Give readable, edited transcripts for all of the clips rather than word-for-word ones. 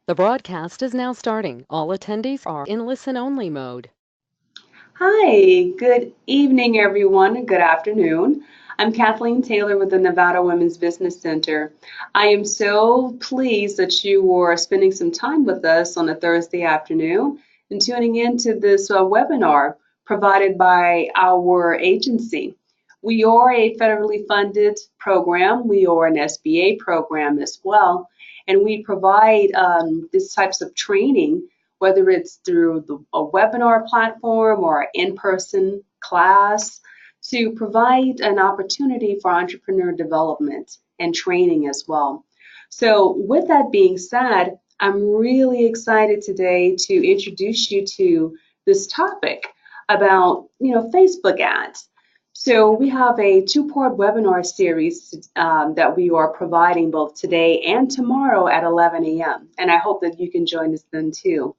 The broadcast is now starting. All attendees are in listen-only mode. Hi, good evening, everyone. Good afternoon. I'm Kathleen Taylor with the Nevada Women's Business Center. I am so pleased that you are spending some time with us on a Thursday afternoon and tuning into this webinar provided by our agency. We are a federally funded program. We are an SBA program as well, and we provide these types of training whether it's through a webinar platform or an in-person class, to provide an opportunity for entrepreneur development and training as well. So with that being said, I'm really excited today to introduce you to this topic about, Facebook ads. So we have a two-part webinar series that we are providing both today and tomorrow at 11 a.m. And I hope that you can join us then too.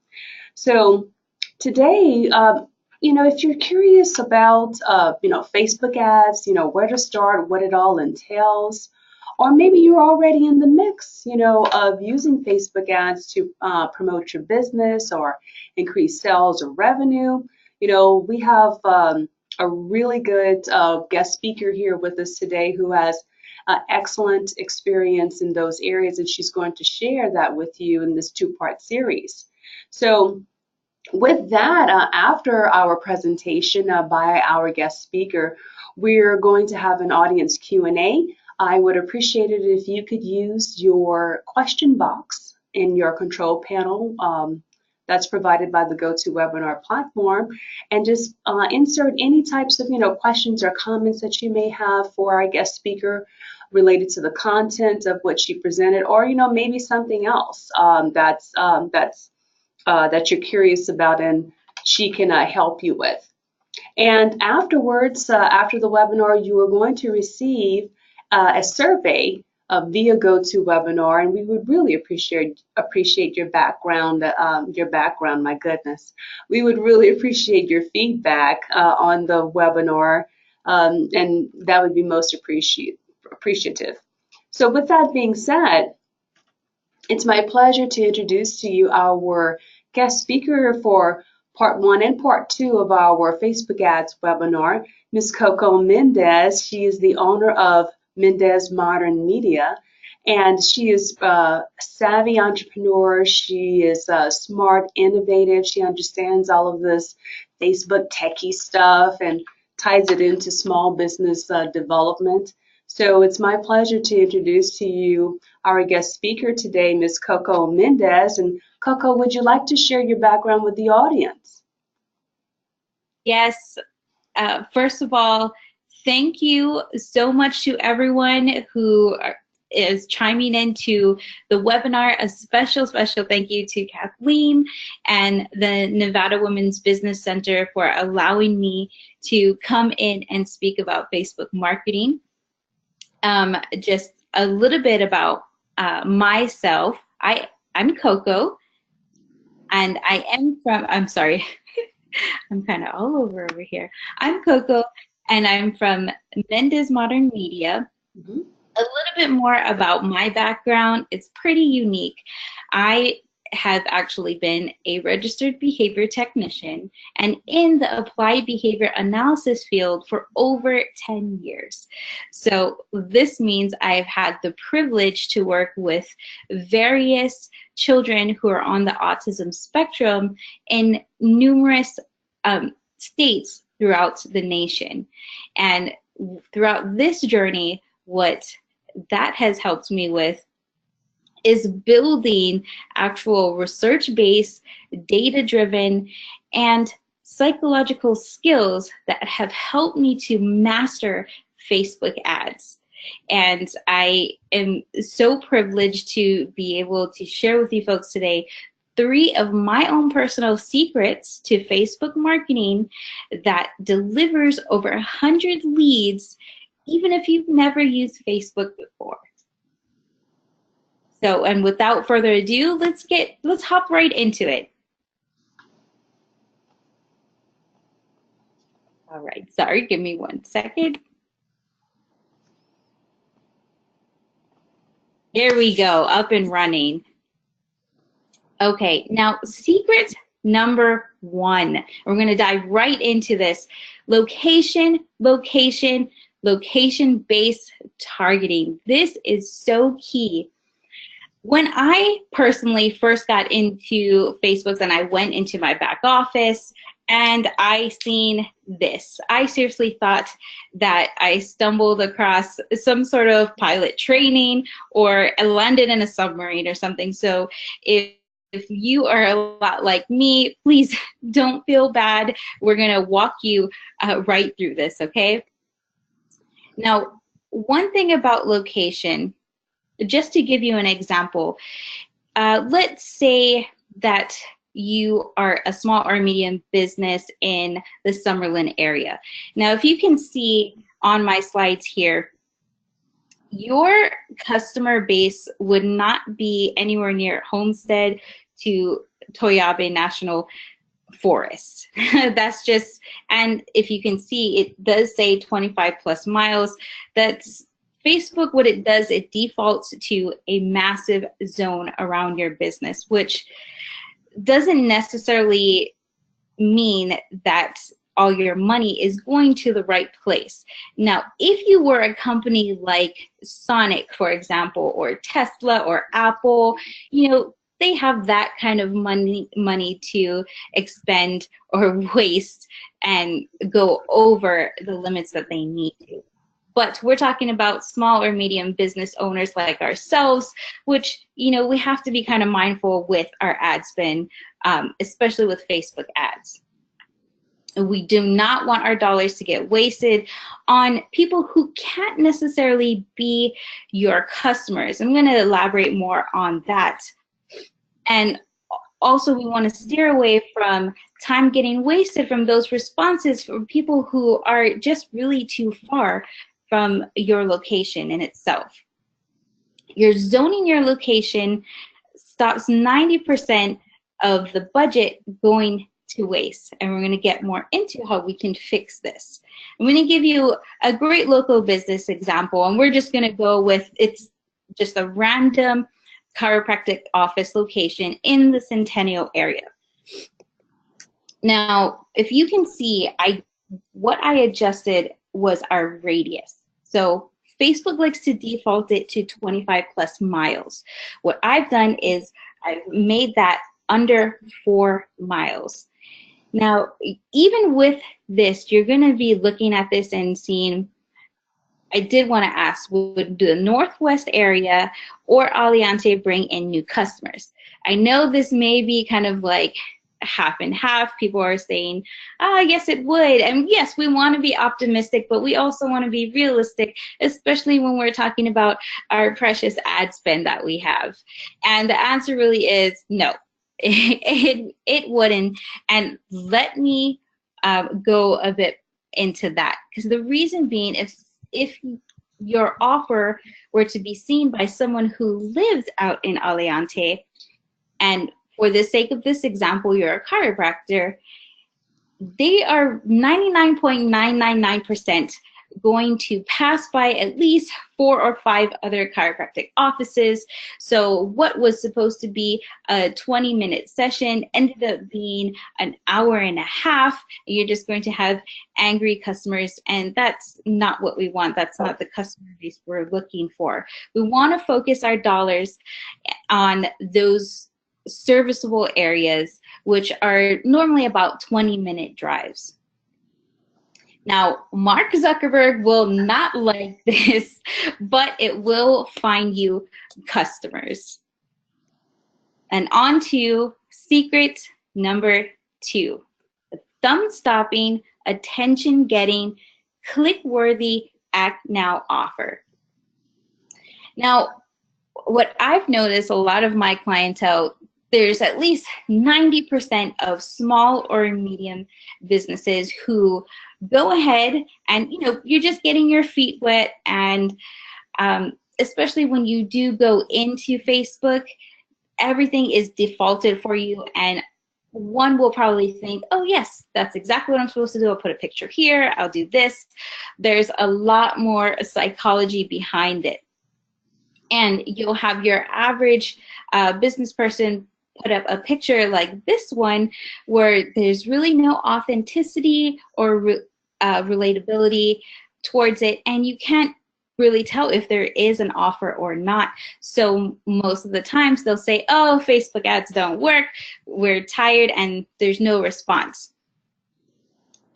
So today, if you're curious about, Facebook ads, where to start, what it all entails, or maybe you're already in the mix, of using Facebook ads to promote your business or increase sales or revenue, we have a really good guest speaker here with us today who has excellent experience in those areas, and she's going to share that with you in this two-part series. So with that, after our presentation by our guest speaker, we're going to have an audience Q&A. I would appreciate it if you could use your question box in your control panel that's provided by the GoToWebinar platform, and just insert any types of questions or comments that you may have for our guest speaker related to the content of what she presented, or maybe something else that you're curious about and she can help you with. And afterwards, after the webinar, you are going to receive a survey via GoToWebinar, and we would really appreciate your background. My goodness, we would really appreciate your feedback on the webinar, and that would be most appreciative. So, with that being said, it's my pleasure to introduce to you our guest speaker for part one and part two of our Facebook ads webinar, Ms. Coco Mendez. She is the owner of Mendez Modern Media, and she is a savvy entrepreneur. She is smart, innovative. She understands all of this Facebook techie stuff and ties it into small business development. So it's my pleasure to introduce to you our guest speaker today, Ms. Coco Mendez. And Coco, would you like to share your background with the audience? Yes. First of all, thank you so much to everyone who is chiming into the webinar. A special thank you to Kathleen and the Nevada Women's Business Center for allowing me to come in and speak about Facebook marketing. Just a little bit about myself. I'm Coco, and I am from, I'm sorry, I'm kind of all over here. I'm Coco, and I'm from Mendez Modern Media. Mm-hmm. A little bit more about my background. It's pretty unique. I have actually been a registered behavior technician and in the applied behavior analysis field for over 10 years. So this means I've had the privilege to work with various children who are on the autism spectrum in numerous states throughout the nation. And throughout this journey, what that has helped me with is building actual research-based, data-driven, and psychological skills that have helped me to master Facebook ads. And I am so privileged to be able to share with you folks today 3 of my own personal secrets to Facebook marketing that delivers over 100 leads, even if you've never used Facebook before. So, and without further ado, let's hop right into it. All right, sorry, give me 1 second. Here we go, up and running. Okay, now secret number one. We're going to dive right into this. Location, location, location-based targeting. This is so key. When I personally first got into Facebook and I went into my back office and I seen this, I seriously thought that I stumbled across some sort of pilot training or landed in a submarine or something. So if you are a lot like me, please don't feel bad. We're going to walk you right through this, okay? Now, one thing about location, just to give you an example, let's say that you are a small or medium business in the Summerlin area. Now, if you can see on my slides here, your customer base would not be anywhere near Homestead to Toyabe National Forest. That's just, and if you can see, it does say 25 plus miles. That's Facebook, what it does, it defaults to a massive zone around your business, which doesn't necessarily mean that all your money is going to the right place. Now, if you were a company like Sonic, for example, or Tesla or Apple, you know, they have that kind of money to expend or waste and go over the limits that they need to. But we're talking about small or medium business owners like ourselves, which, you know, we have to be kind of mindful with our ad spend, especially with Facebook ads. We do not want our dollars to get wasted on people who can't necessarily be your customers. I'm going to elaborate more on that. And also, we want to steer away from time getting wasted from those responses from people who are just really too far from your location in itself. You're zoning your location stops 90% of the budget going to waste, and we're going to get more into how we can fix this. I'm going to give you a great local business example, and we're just going to go with, it's just a random chiropractic office location in the Centennial area. Now, if you can see, what I adjusted was our radius. So Facebook likes to default it to 25 plus miles. What I've done is I've made that under 4 miles. Now, even with this, you're going to be looking at this and seeing, I did want to ask, would the Northwest area or Aliante bring in new customers? I know this may be kind of like half and half. People are saying, yes, it would. And yes, we want to be optimistic, but we also want to be realistic, especially when we're talking about our precious ad spend that we have. And the answer really is no, it wouldn't. And let me go a bit into that, because the reason being, if your offer were to be seen by someone who lives out in Aliante, and for the sake of this example, you're a chiropractor, they are 99.999% going to pass by at least 4 or 5 other chiropractic offices. So what was supposed to be a 20-minute session ended up being an hour and a half. You're just going to have angry customers, and that's not what we want. That's not the customer base we're looking for. We want to focus our dollars on those serviceable areas, which are normally about 20-minute drives. Now, Mark Zuckerberg will not like this, but it will find you customers. And on to secret number 2, the thumb-stopping, attention-getting, click-worthy Act Now offer. Now, what I've noticed, a lot of my clientele, there's at least 90% of small or medium businesses who go ahead and, you know, you're just getting your feet wet, and especially when you do go into Facebook, everything is defaulted for you, and one will probably think, oh yes, that's exactly what I'm supposed to do. I'll put a picture here, I'll do this. There's a lot more psychology behind it. And you'll have your average business person put up a picture like this one where there's really no authenticity or relatability towards it, and you can't really tell if there is an offer or not. So most of the times they'll say, oh, Facebook ads don't work, we're tired, and there's no response.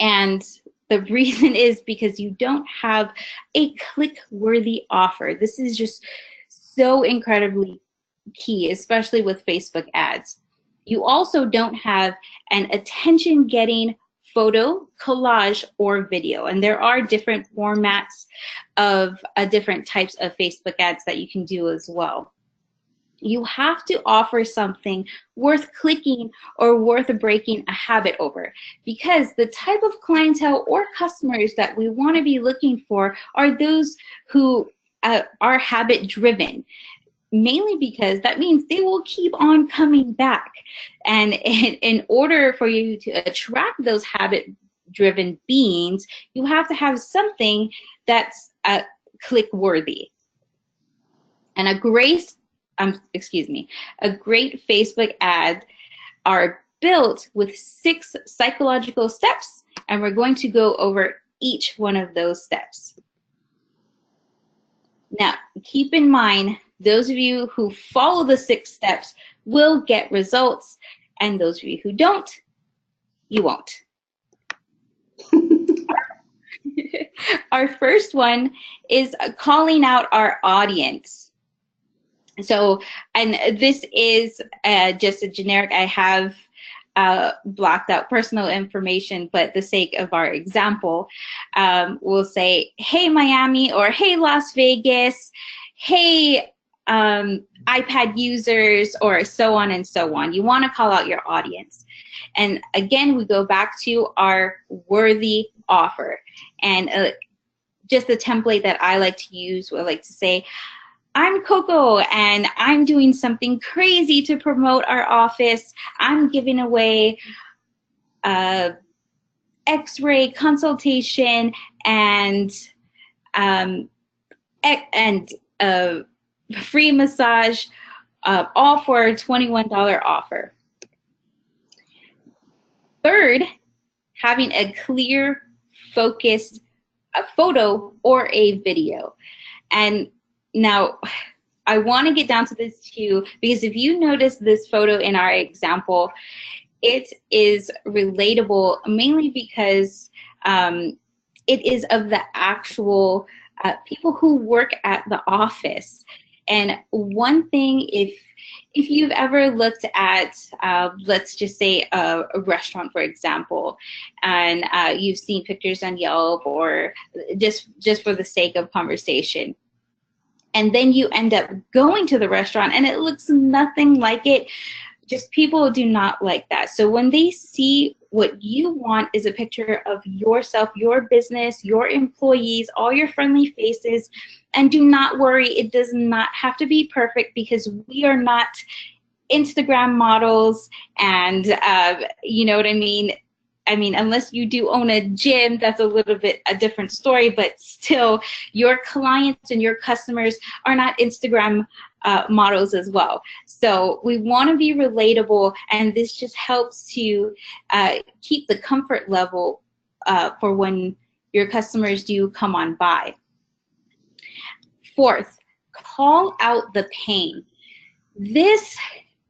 And the reason is because you don't have a click-worthy offer. This is just so incredibly key, especially with Facebook ads. You also don't have an attention-getting photo, collage, or video. And there are different formats of different types of Facebook ads that you can do as well. You have to offer something worth clicking or worth breaking a habit over, because the type of clientele or customers that we want to be looking for are those who are habit driven, mainly because that means they will keep on coming back. And in order for you to attract those habit driven beings, you have to have something that's click worthy. And a great Facebook ad are built with 6 psychological steps, and we're going to go over each one of those steps. Now, keep in mind, those of you who follow the 6 steps will get results, and those of you who don't, you won't. Our first one is calling out our audience. So, and this is just a generic, I have blocked out personal information, but the sake of our example, we'll say, hey Miami, or hey Las Vegas, hey iPad users, or so on and so on. You want to call out your audience. And again, we go back to our worthy offer. And just the template that I like to use, I like to say, I'm Coco, and I'm doing something crazy to promote our office. I'm giving away X-ray consultation and free massage, all for a $21 offer. Third, having a clear, focused photo or a video. And now, I want to get down to this too, because if you notice this photo in our example, it is relatable mainly because it is of the actual people who work at the office. And one thing, if you've ever looked at, let's just say a restaurant, for example, and you've seen pictures on Yelp, or just for the sake of conversation, and then you end up going to the restaurant and it looks nothing like it, just people do not like that. So when they see what you want is a picture of yourself, your business, your employees, all your friendly faces, and do not worry, it does not have to be perfect, because we are not Instagram models, and you know what I mean? I mean, unless you do own a gym, that's a little bit a different story, but still, your clients and your customers are not Instagram models as well. So we want to be relatable, and this just helps to keep the comfort level for when your customers do come on by. Fourth, call out the pain. This,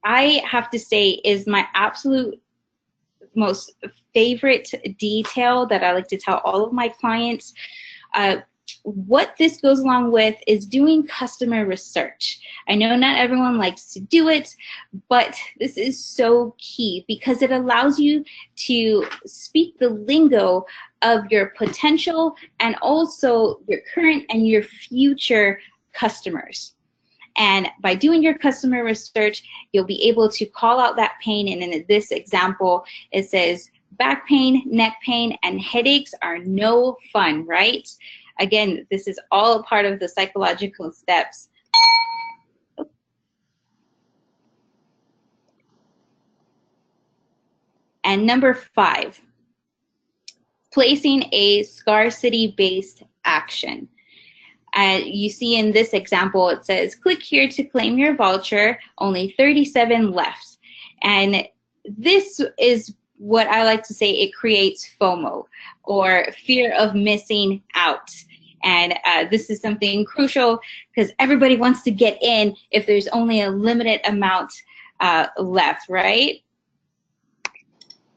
I have to say, is my absolute most favorite detail that I like to tell all of my clients. What this goes along with is doing customer research. I know not everyone likes to do it, but this is so key because it allows you to speak the lingo of your potential and also your current and your future customers. And by doing your customer research, you'll be able to call out that pain. And in this example, it says, back pain, neck pain, and headaches are no fun, right? Again, this is all a part of the psychological steps. And number 5, placing a scarcity-based action. You see in this example, it says, click here to claim your voucher, only 37 left. And this is what I like to say, it creates FOMO, or fear of missing out. And this is something crucial because everybody wants to get in if there's only a limited amount left, right?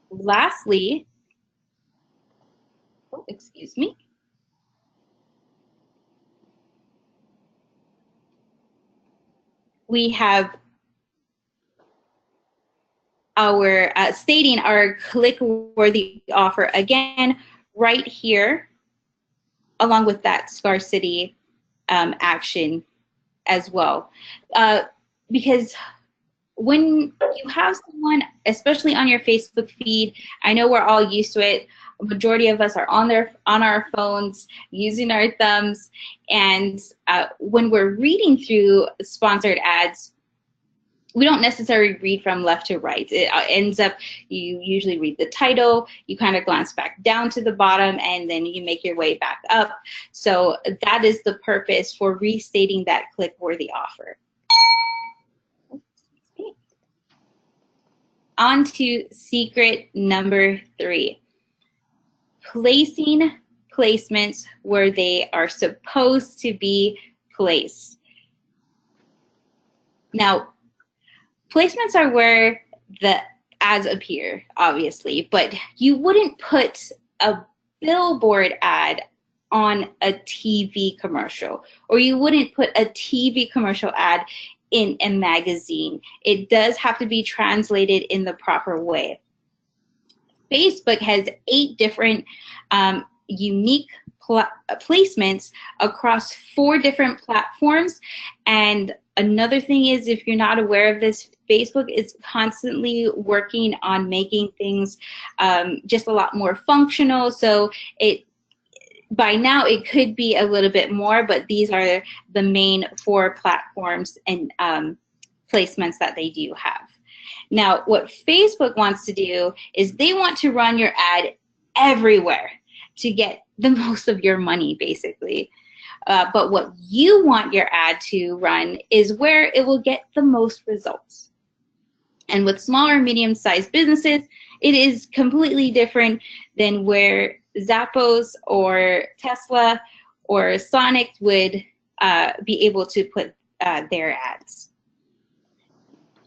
Lastly, oh, excuse me. We have our stating our click-worthy offer again right here, along with that scarcity action as well. Because when you have someone, especially on your Facebook feed, I know we're all used to it. A majority of us are on our phones, using our thumbs, and when we're reading through sponsored ads, we don't necessarily read from left to right. It ends up, you usually read the title, you kind of glance back down to the bottom, and then you make your way back up. So that is the purpose for restating that click-worthy offer. On to secret number 3. Placing placements where they are supposed to be placed. Now, placements are where the ads appear, obviously, but you wouldn't put a billboard ad on a TV commercial, or you wouldn't put a TV commercial ad in a magazine. It does have to be translated in the proper way. Facebook has 8 different unique placements across 4 different platforms. And another thing is, if you're not aware of this, Facebook is constantly working on making things just a lot more functional. So by now it could be a little bit more, but these are the main 4 platforms and placements that they do have. Now, what Facebook wants to do is they want to run your ad everywhere to get the most of your money, basically. But what you want your ad to run is where it will get the most results. And with smaller, medium-sized businesses, it is completely different than where Zappos or Tesla or Sonic would be able to put their ads.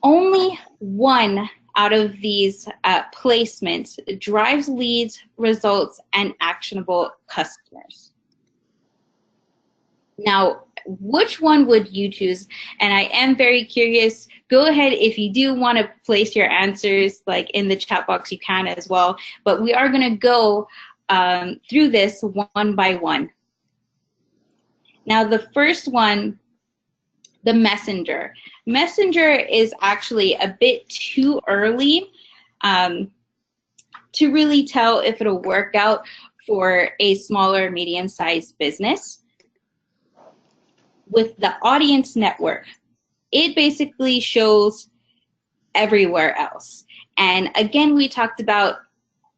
Only one out of these placements drives leads, results, and actionable customers. Now, which one would you choose? And I am very curious. Go ahead, if you do want to place your answers like in the chat box, you can as well. But we are going to go through this one by one. Now, the first one, the Messenger. Messenger is actually a bit too early to really tell if it'll work out for a smaller, medium-sized business. With the Audience Network, it basically shows everywhere else. And again, we talked about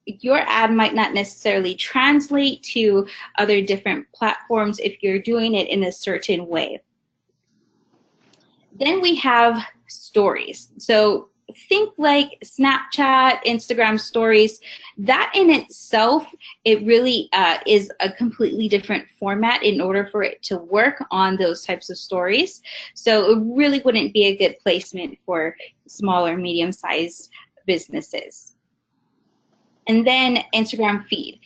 your ad might not necessarily translate to other different platforms if you're doing it in a certain way. Then we have stories. So think like Snapchat, Instagram stories. That in itself, it really is a completely different format in order for it to work on those types of stories. So it really wouldn't be a good placement for smaller, medium-sized businesses. And then Instagram feed.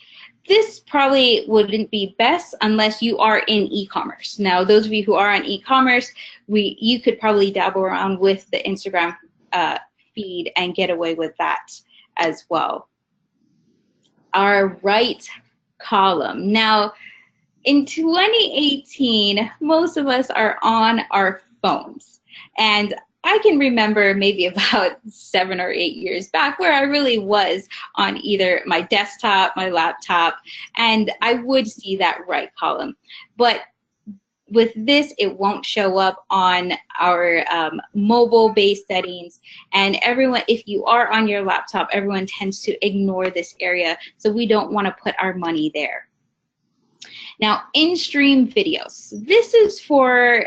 This probably wouldn't be best unless you are in e-commerce. Now, those of you who are on e-commerce, you could probably dabble around with the Instagram feed and get away with that as well. Our right column. Now, in 2018, most of us are on our phones. And I can remember maybe about 7 or 8 years back where I really was on either my desktop, my laptop, and I would see that right column. But with this, it won't show up on our mobile-based settings. And everyone, if you are on your laptop, everyone tends to ignore this area. So we don't want to put our money there. Now, in-stream videos. This is for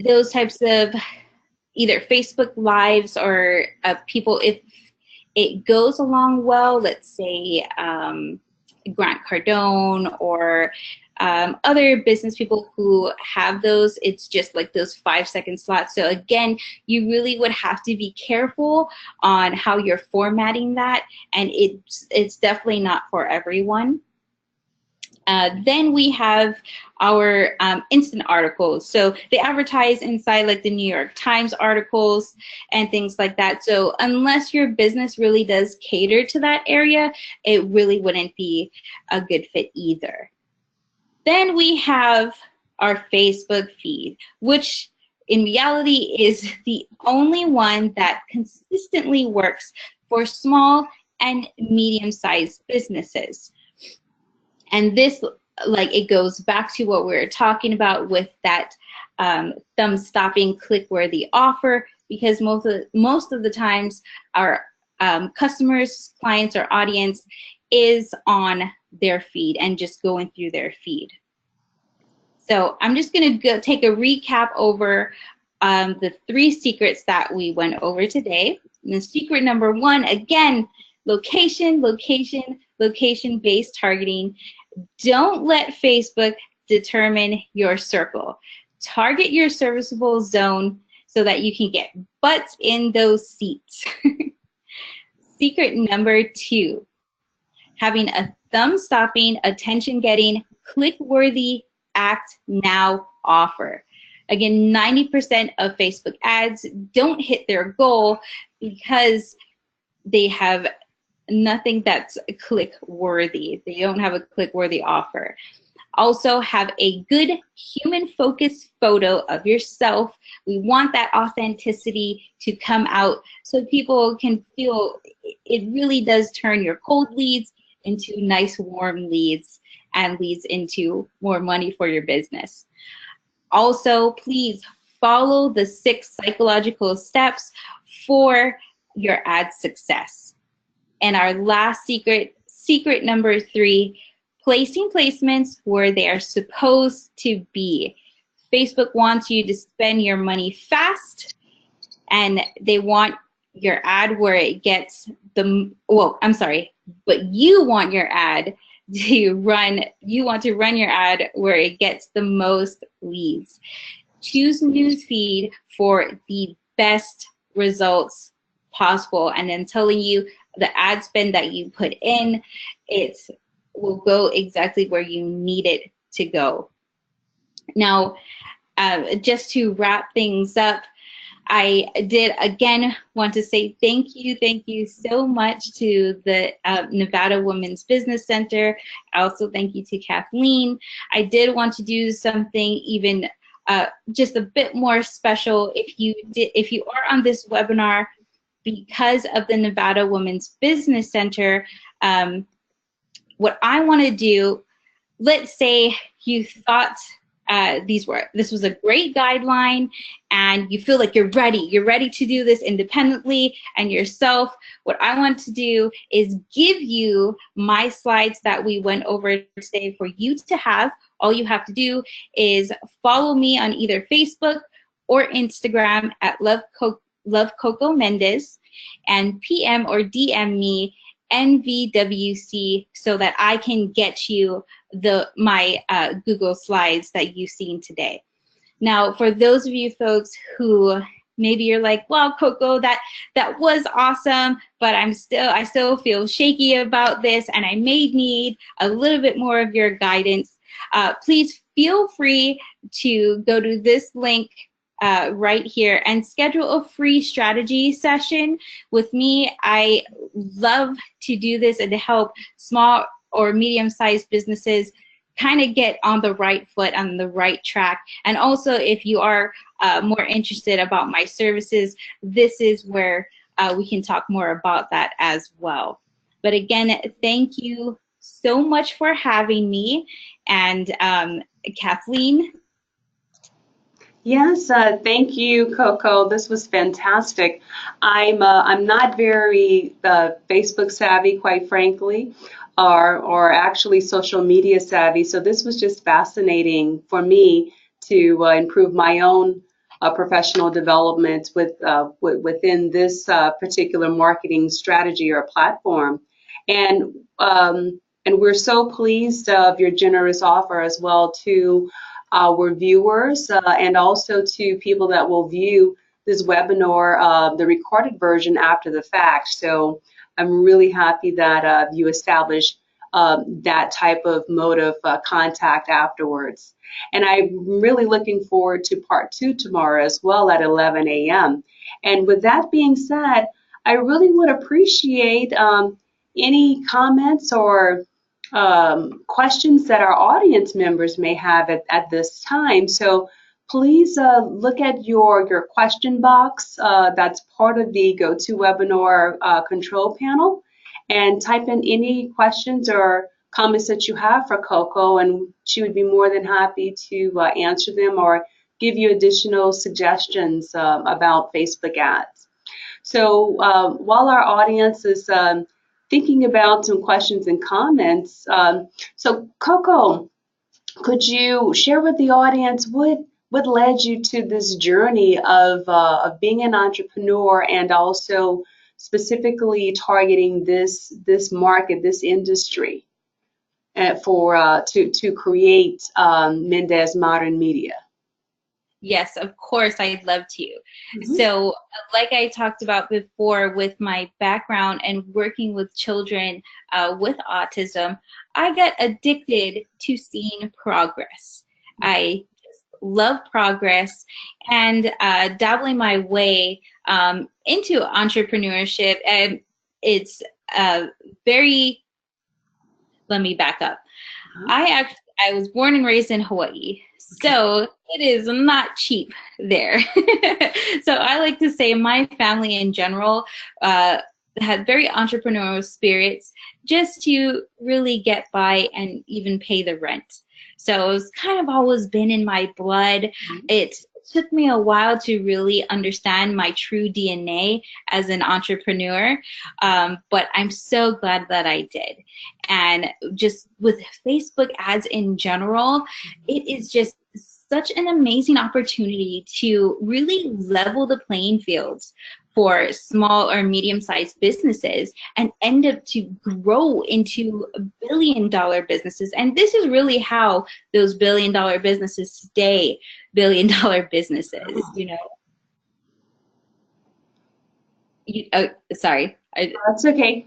those types of either Facebook Lives or people, if it goes along well, let's say Grant Cardone or other business people who have those, it's just like those 5-second slots. So again, you really would have to be careful on how you're formatting that, and it's definitely not for everyone. Then we have our instant articles. So they advertise inside like the New York Times articles and things like that. So unless your business really does cater to that area, it really wouldn't be a good fit either. Then we have our Facebook feed, which in reality is the only one that consistently works for small and medium-sized businesses. And this, like, it goes back to what we were talking about with that thumb-stopping, click-worthy offer, because most of the times our customers, clients, or audience is on their feed and just going through their feed. So I'm just going to take a recap over the 3 secrets that we went over today. And the secret number 1, again, location, location, location-based targeting. Don't let Facebook determine your circle. Target your serviceable zone so that you can get butts in those seats. Secret number 2, having a thumb-stopping, attention-getting, click-worthy, act now offer. Again, 90% of Facebook ads don't hit their goal because they have nothing that's click worthy. They don't have a click worthy offer. Also, have a good human focused photo of yourself. We want that authenticity to come out so people can feel it really does turn your cold leads into nice warm leads and leads into more money for your business. Also, please follow the 6 psychological steps for your ad success. And our last secret, secret number 3, placing placements where they are supposed to be. Facebook wants you to spend your money fast, and they want your ad where it gets the, well, I'm sorry, but you want your ad to run, you want to run your ad where it gets the most leads. Choose newsfeed for the best results possible, and then telling you the ad spend that you put in, it will go exactly where you need it to go. Now, just to wrap things up, I did again want to say thank you so much to the Nevada Women's Business Center. Also, thank you to Kathleen. I did want to do something even just a bit more special. If you are on this webinar because of the Nevada Women's Business Center, what I want to do, let's say you thought this was a great guideline and you feel like you're ready to do this independently and yourself. What I want to do is give you my slides that we went over today for you to have. All you have to do is follow me on either Facebook or Instagram at Love Coco Mendez, and PM or DM me NVWC so that I can get you my Google slides that you've seen today. Now, for those of you folks who maybe you're like, well, Coco, that was awesome, but I still feel shaky about this, and I may need a little bit more of your guidance. Please feel free to go to this link right here and schedule a free strategy session with me. I love to do this and to help small or medium-sized businesses kind of get on the right foot, on the right track. And also, if you are more interested about my services, this is where we can talk more about that as well. But again, thank you so much for having me. And Kathleen? Yes, thank you, Coco. This was fantastic. I'm not very Facebook savvy, quite frankly, or actually social media savvy. So this was just fascinating for me to improve my own professional development within this particular marketing strategy or platform. And and we're so pleased of your generous offer as well to our viewers and also to people that will view this webinar, the recorded version after the fact. So I'm really happy that you established that type of mode of contact afterwards. And I'm really looking forward to part 2 tomorrow as well at 11 a.m. And with that being said, I really would appreciate any comments or questions that our audience members may have at this time. So please look at your question box that's part of the GoToWebinar control panel and type in any questions or comments that you have for Coco, and she would be more than happy to answer them or give you additional suggestions about Facebook ads. So while our audience is thinking about some questions and comments, so Coco, could you share with the audience what led you to this journey of being an entrepreneur and also specifically targeting this market, this industry, to create Mendez Modern Media? Yes, of course, I'd love to. Mm-hmm. So, like I talked about before, with my background and working with children with autism, I got addicted to seeing progress. I just love progress, and dabbling my way into entrepreneurship. And it's very, let me back up. I was born and raised in Hawaii, so it is not cheap there. So I like to say my family in general had very entrepreneurial spirits just to really get by and even pay the rent. So it's kind of always been in my blood. Mm-hmm. It took me a while to really understand my true DNA as an entrepreneur, but I'm so glad that I did. And just with Facebook ads in general, it is just such an amazing opportunity to really level the playing fields for small or medium-sized businesses and end up to grow into billion-dollar businesses. And this is really how those billion-dollar businesses stay billion-dollar businesses, you know. Sorry. That's okay.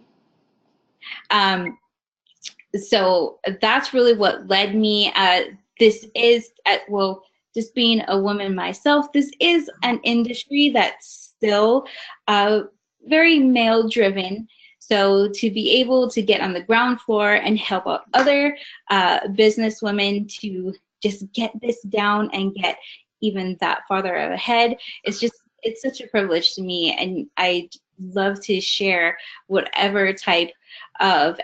So that's really what led me. This is, well, just being a woman myself, this is an industry that's still very male-driven. So to be able to get on the ground floor and help out other business women to just get this down and get even that farther ahead, it's such a privilege to me, and I love to share whatever type of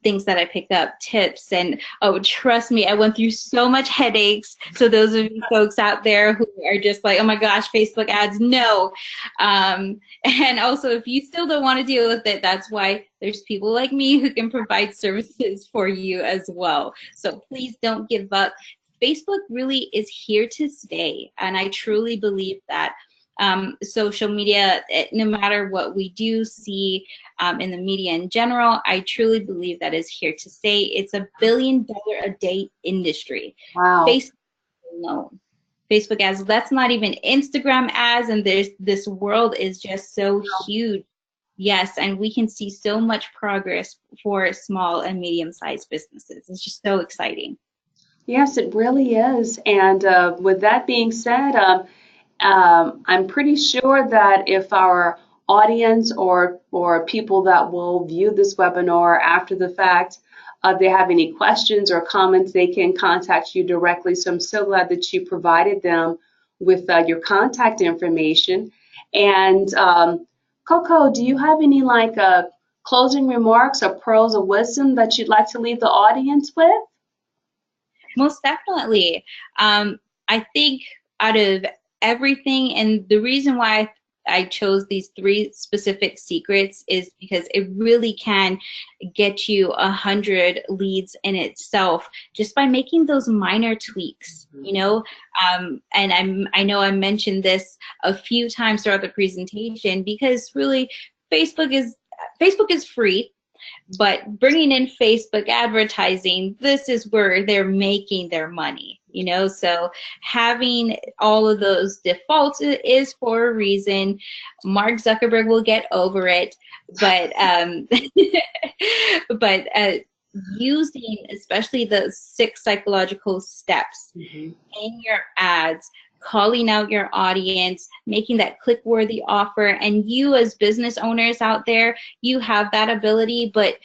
things that I picked up, tips, and oh, trust me, I went through so much headaches. So those of you folks out there who are just like, oh my gosh, Facebook ads, no. And also, if you still don't want to deal with it, that's why there's people like me who can provide services for you as well. So please don't give up. Facebook really is here to stay, and I truly believe that. Social media, no matter what we do see in the media in general, I truly believe that is here to stay. It's $1 billion a day industry. Wow. Facebook alone. Facebook ads, that's not even Instagram ads, and this world is just so huge. Yes, and we can see so much progress for small and medium-sized businesses. It's just so exciting. Yes, it really is. And with that being said, I'm pretty sure that if our audience or people that will view this webinar after the fact, they have any questions or comments, they can contact you directly. So I'm so glad that you provided them with your contact information. And Coco, do you have any closing remarks or pearls of wisdom that you'd like to leave the audience with? Most definitely. I think out of everything, and the reason why I chose these 3 specific secrets is because it really can get you 100 leads in itself just by making those minor tweaks, you know. And I know I mentioned this a few times throughout the presentation because really Facebook is free. But bringing in Facebook advertising, this is where they're making their money, you know? So having all of those defaults is for a reason. Mark Zuckerberg will get over it, but but using especially the 6 psychological steps in your ads, calling out your audience, making that click-worthy offer. And you as business owners out there, you have that ability, but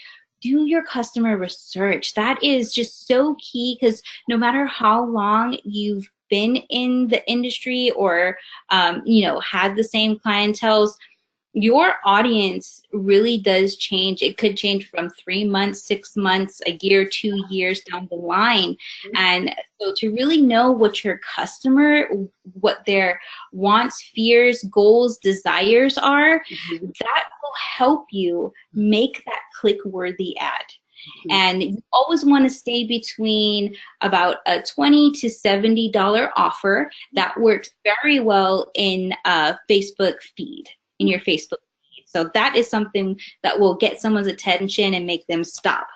do your customer research. That is just so key, because no matter how long you've been in the industry or you know, had the same clientele, your audience really does change. It could change from 3 months, 6 months, a year, 2 years down the line. And so to really know what your customer, what their wants, fears, goals, desires are, that will help you make that click-worthy ad. And you always want to stay between about a $20 to $70 offer. That works very well in Facebook feed. In your Facebook feed. So that is something that will get someone's attention and make them stop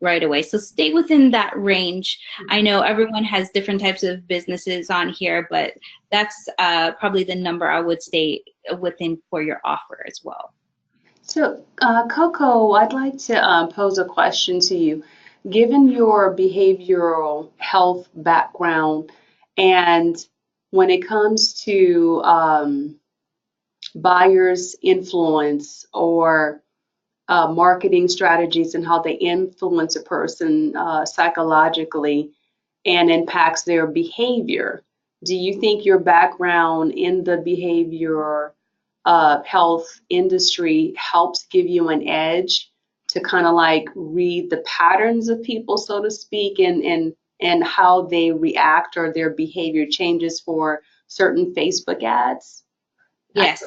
right away. So stay within that range. I know everyone has different types of businesses on here, but that's probably the number I would stay within for your offer as well. So, Coco, I'd like to pose a question to you. Given your behavioral health background, and when it comes to buyers' influence or marketing strategies and how they influence a person psychologically and impacts their behavior, do you think your background in the behavior health industry helps give you an edge to kind of like read the patterns of people, so to speak, and how they react or their behavior changes for certain Facebook ads? Yes,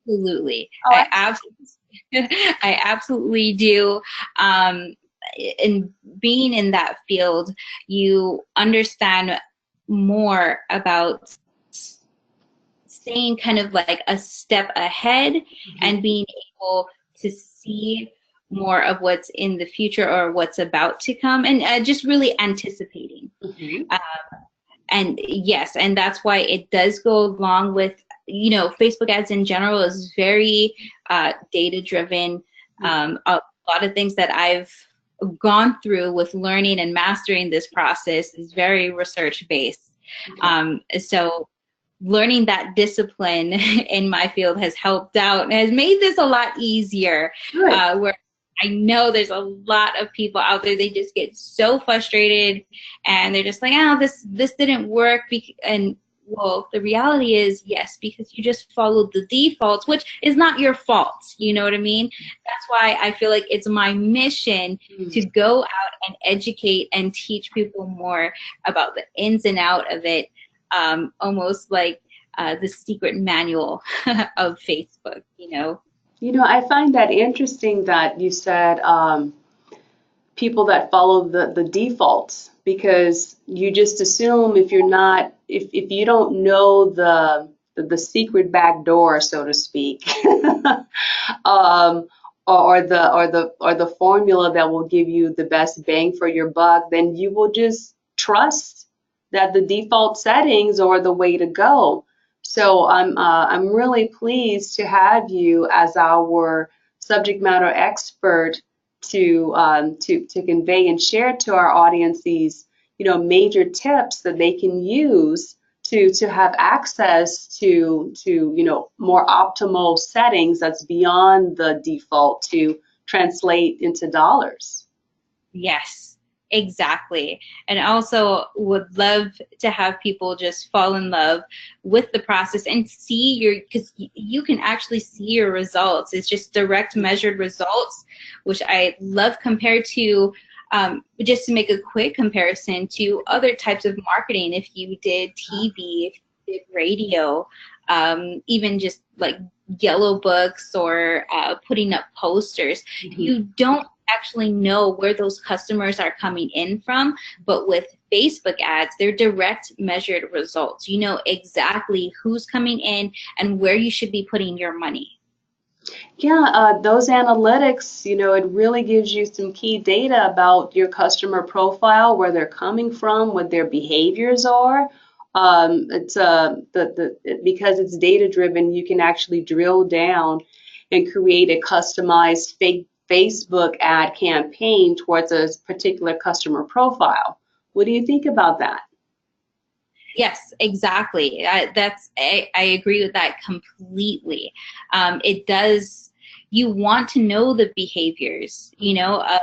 absolutely. Oh, I absolutely do. In being in that field, you understand more about staying kind of like a step ahead and being able to see more of what's in the future or what's about to come, and just really anticipating. And yes, and that's why it does go along with, you know, Facebook ads in general is very data driven. A lot of things that I've gone through with learning and mastering this process is very research based. So learning that discipline in my field has helped out and has made this a lot easier. Where I know there's a lot of people out there, they just get so frustrated and they're just like, oh, this didn't work. And well, the reality is, yes, because you just followed the defaults, which is not your fault. You know what I mean? That's why I feel like it's my mission to go out and educate and teach people more about the ins and out of it, almost like the secret manual of Facebook, you know? You know, I find that interesting that you said people that follow the defaults, because you just assume if you're not, if you don't know the secret back door, so to speak, or the formula that will give you the best bang for your buck, then you will just trust that the default settings are the way to go. So I'm really pleased to have you as our subject matter expert to convey and share to our audience these, you know, major tips that they can use to have access to you know, more optimal settings that's beyond the default to translate into dollars. Yes. Exactly. And also would love to have people just fall in love with the process and see because you can actually see your results. It's just direct measured results, which I love, compared to just to make a quick comparison to other types of marketing. If you did TV, if you did radio, even just like yellow books or putting up posters. You don't actually know where those customers are coming in from, but with Facebook ads, they're direct measured results. You know exactly who's coming in and where you should be putting your money. Yeah, those analytics, it really gives you some key data about your customer profile, where they're coming from, what their behaviors are. It's because it's data driven, you can actually drill down and create a customized Facebook ad campaign towards a particular customer profile. What do you think about that? Yes, exactly. I agree with that completely. It does. You want to know the behaviors, of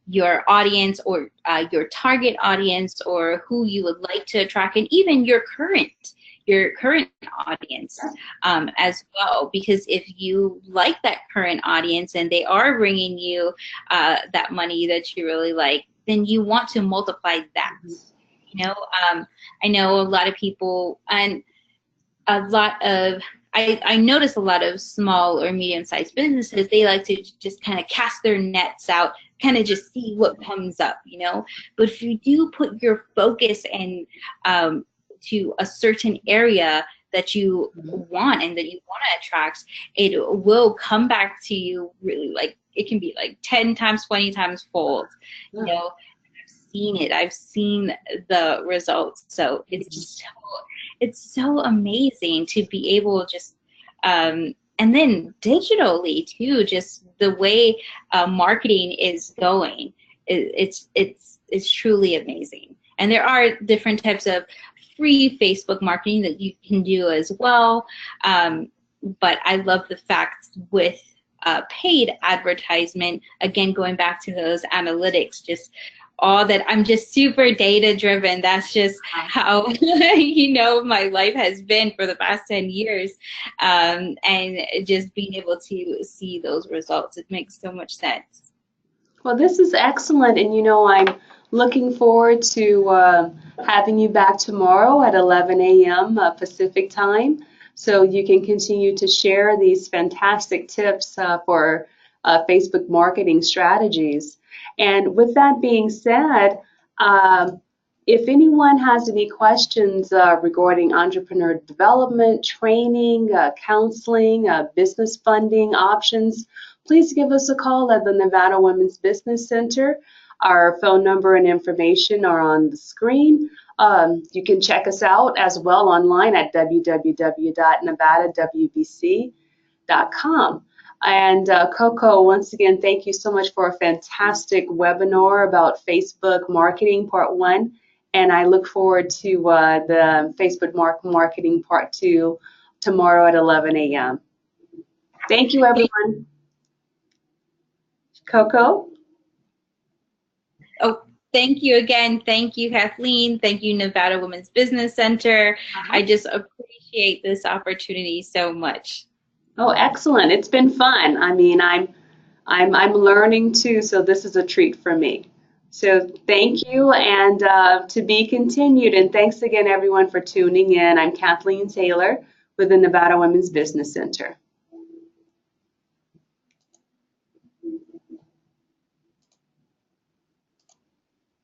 your audience or your target audience, or who you would like to attract, and even your current audience as well. Because if you like that current audience and they are bringing you that money that you really like, then you want to multiply that. I know a lot of people, and I notice a lot of small or medium-sized businesses, they like to just kind of cast their nets out, kind of just see what comes up, But if you do put your focus in to a certain area that you want and that you want to attract, it will come back to you really, like, it can be like 10 times, 20 times fold, seen it. I've seen the results. So it's so amazing to be able to just and then digitally too, just the way marketing is going, it's truly amazing. And there are different types of free Facebook marketing that you can do as well. But I love the fact with paid advertisement, again, going back to those analytics, just all that, I'm just super data driven. That's just how my life has been for the past 10 years, and just being able to see those results, it makes so much sense. Well, this is excellent, and I'm looking forward to having you back tomorrow at 11 a.m. Pacific time, so you can continue to share these fantastic tips for Facebook marketing strategies. And with that being said, if anyone has any questions regarding entrepreneur development, training, counseling, business funding options, please give us a call at the Nevada Women's Business Center. Our phone number and information are on the screen. You can check us out as well online at www.nevadawbc.com. And Coco, once again, thank you so much for a fantastic webinar about Facebook marketing part 1. And I look forward to the Facebook marketing part 2 tomorrow at 11 a.m. Thank you, everyone. Coco? Oh, thank you again. Thank you, Kathleen. Thank you, Nevada Women's Business Center. I just appreciate this opportunity so much. Oh, excellent. It's been fun. I mean, I'm learning too, so this is a treat for me. So thank you, and to be continued. And thanks again, everyone, for tuning in. I'm Kathleen Taylor with the Nevada Women's Business Center.